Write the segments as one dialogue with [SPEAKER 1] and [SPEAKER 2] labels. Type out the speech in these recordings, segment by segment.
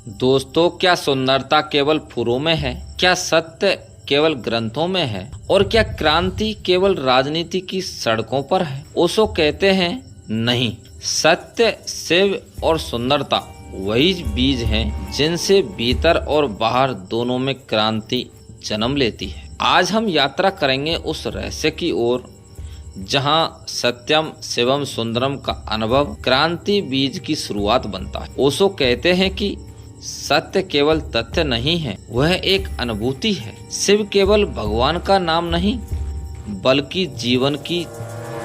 [SPEAKER 1] दोस्तों, क्या सुंदरता केवल फूलों में है? क्या सत्य केवल ग्रंथों में है? और क्या क्रांति केवल राजनीति की सड़कों पर है? ओशो कहते हैं, नहीं, सत्य, शिव और सुंदरता वही बीज हैं जिनसे भीतर और बाहर दोनों में क्रांति जन्म लेती है। आज हम यात्रा करेंगे उस रहस्य की ओर जहां सत्यम शिवम सुंदरम का अनुभव क्रांति बीज की शुरुआत बनता है। ओशो कहते हैं कि सत्य केवल तथ्य नहीं है, वह एक अनुभूति है। शिव केवल भगवान का नाम नहीं बल्कि जीवन की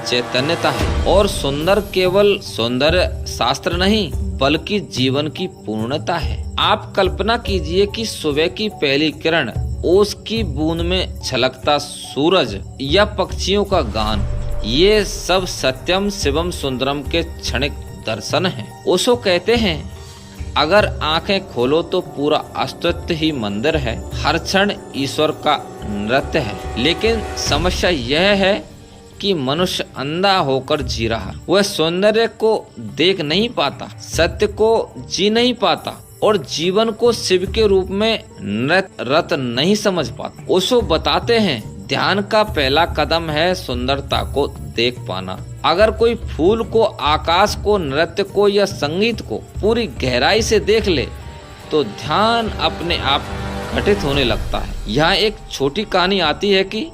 [SPEAKER 1] चैतन्यता है, और सुंदर केवल सौंदर्य शास्त्र नहीं बल्कि जीवन की पूर्णता है। आप कल्पना कीजिए कि सुबह की पहली किरण, ओस की बूंद में छलकता सूरज या पक्षियों का गान, ये सब सत्यम शिवम सुंदरम के क्षणिक दर्शन हैं। ओशो कहते हैं, अगर आंखें खोलो तो पूरा अस्तित्व ही मंदिर है, हर क्षण ईश्वर का नृत्य है। लेकिन समस्या यह है कि मनुष्य अंधा होकर जी रहा, वह सौंदर्य को देख नहीं पाता, सत्य को जी नहीं पाता और जीवन को शिव के रूप में नृत्य नहीं समझ पाता। ओशो बताते हैं, ध्यान का पहला कदम है सुंदरता को देख पाना। अगर कोई फूल को, आकाश को, नृत्य को या संगीत को पूरी गहराई से देख ले तो ध्यान अपने आप घटित होने लगता है। यहाँ एक छोटी कहानी आती है कि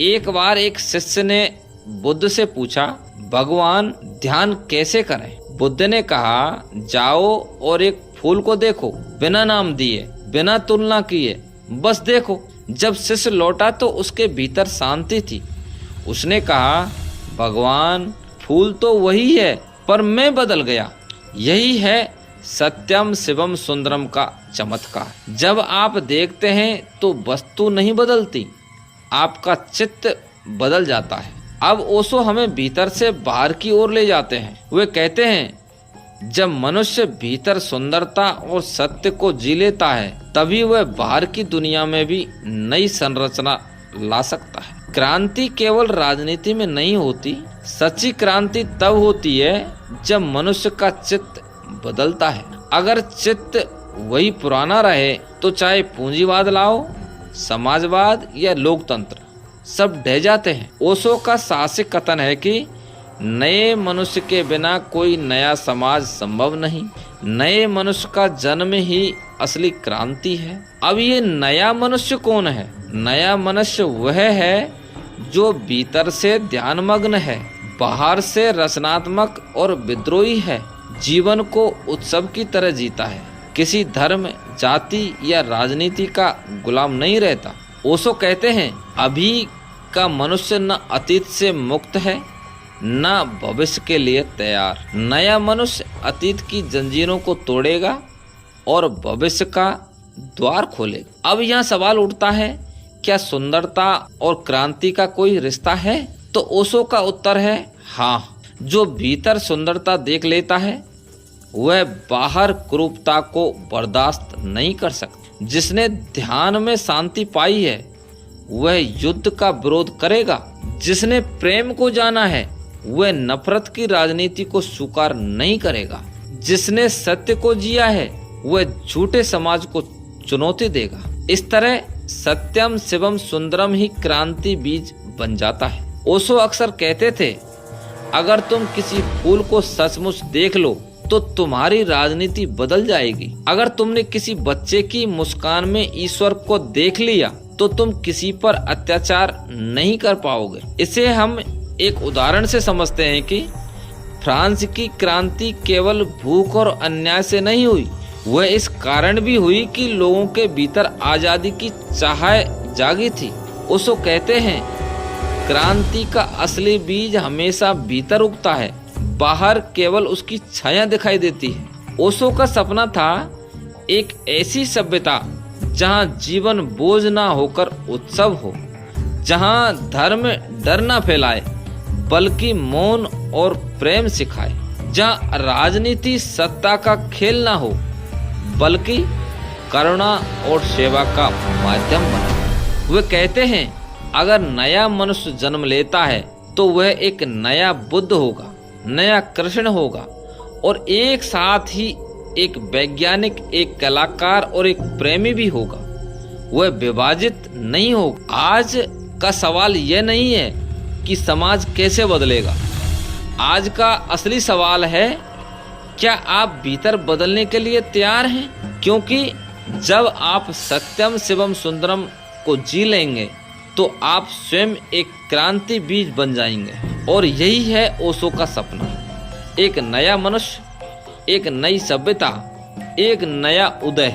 [SPEAKER 1] एक बार एक शिष्य ने बुद्ध से पूछा, भगवान ध्यान कैसे करें? बुद्ध ने कहा, जाओ और एक फूल को देखो, बिना नाम दिए, बिना तुलना किए, बस देखो। जब शिष्य लौटा तो उसके भीतर शांति थी। उसने कहा, भगवान फूल तो वही है पर मैं बदल गया। यही है सत्यम शिवम सुंदरम का चमत्कार। जब आप देखते हैं तो वस्तु नहीं बदलती, आपका चित्त बदल जाता है। अब ओशो हमें भीतर से बाहर की ओर ले जाते हैं। वे कहते हैं, जब मनुष्य भीतर सुंदरता और सत्य को जी लेता है तभी वह बाहर की दुनिया में भी नई संरचना ला सकता है। क्रांति केवल राजनीति में नहीं होती, सच्ची क्रांति तब होती है जब मनुष्य का चित्त बदलता है। अगर चित्त वही पुराना रहे तो चाहे पूंजीवाद लाओ, समाजवाद या लोकतंत्र, सब ढह जाते हैं। ओशो का साहसिक कथन है कि नए मनुष्य के बिना कोई नया समाज संभव नहीं। नए मनुष्य का जन्म ही असली क्रांति है। अब ये नया मनुष्य कौन है? नया मनुष्य वह है जो भीतर से ध्यानमग्न है, बाहर से रचनात्मक और विद्रोही है, जीवन को उत्सव की तरह जीता है, किसी धर्म, जाति या राजनीति का गुलाम नहीं रहता। ओशो कहते हैं, अभी का मनुष्य न अतीत से मुक्त है न भविष्य के लिए तैयार। नया मनुष्य अतीत की जंजीरों को तोड़ेगा और भविष्य का द्वार खोलेगा। अब यहाँ सवाल उठता है, क्या सुंदरता और क्रांति का कोई रिश्ता है? तो ओशो का उत्तर है हाँ। जो भीतर सुंदरता देख लेता है वह बाहर कुरूपता को बर्दाश्त नहीं कर सकता। जिसने ध्यान में शांति पाई है वह युद्ध का विरोध करेगा। जिसने प्रेम को जाना है वह नफरत की राजनीति को स्वीकार नहीं करेगा। जिसने सत्य को जिया है वह झूठे समाज को चुनौती देगा। इस तरह सत्यम शिवम सुंदरम ही क्रांति बीज बन जाता है। ओशो अक्सर कहते थे, अगर तुम किसी फूल को सचमुच देख लो तो तुम्हारी राजनीति बदल जाएगी। अगर तुमने किसी बच्चे की मुस्कान में ईश्वर को देख लिया तो तुम किसी पर अत्याचार नहीं कर पाओगे। इसे हम एक उदाहरण से समझते हैं कि फ्रांस की क्रांति केवल भूख और अन्याय से नहीं हुई, वह इस कारण भी हुई कि लोगों के भीतर आजादी की चाह जागी थी। ओशो कहते हैं, क्रांति का असली बीज हमेशा भीतर उगता है, बाहर केवल उसकी छाया दिखाई देती है। ओशो का सपना था एक ऐसी सभ्यता जहां जीवन बोझ ना होकर उत्सव हो, जहां धर्म डर ना फैलाए बल्कि मौन और प्रेम सिखाए, जहां राजनीति सत्ता का खेल ना हो बल्कि करुणा और सेवा का माध्यम बने। वे कहते हैं, अगर नया मनुष्य जन्म लेता है तो वह एक नया बुद्ध होगा, नया कृष्ण होगा और एक साथ ही एक वैज्ञानिक, एक कलाकार और एक प्रेमी भी होगा। वह विभाजित नहीं होगा। आज का सवाल यह नहीं है कि समाज कैसे बदलेगा। आज का असली सवाल है, क्या आप भीतर बदलने के लिए तैयार हैं? क्योंकि जब आप सत्यम शिवम सुंदरम को जी लेंगे तो आप स्वयं एक क्रांति बीज बन जाएंगे। और यही है ओशो का सपना। एक नया मनुष्य, एक नई सभ्यता, एक नया उदय।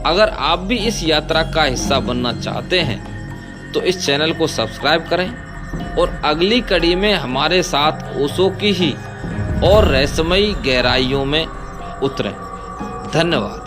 [SPEAKER 1] अगर आप भी इस यात्रा का हिस्सा बनना चाहते हैं तो इस चैनल को सब्सक्राइब करें और अगली कड़ी में हमारे साथ ओशो की ही और रहस्यमयी गहराइयों में उतरें। धन्यवाद।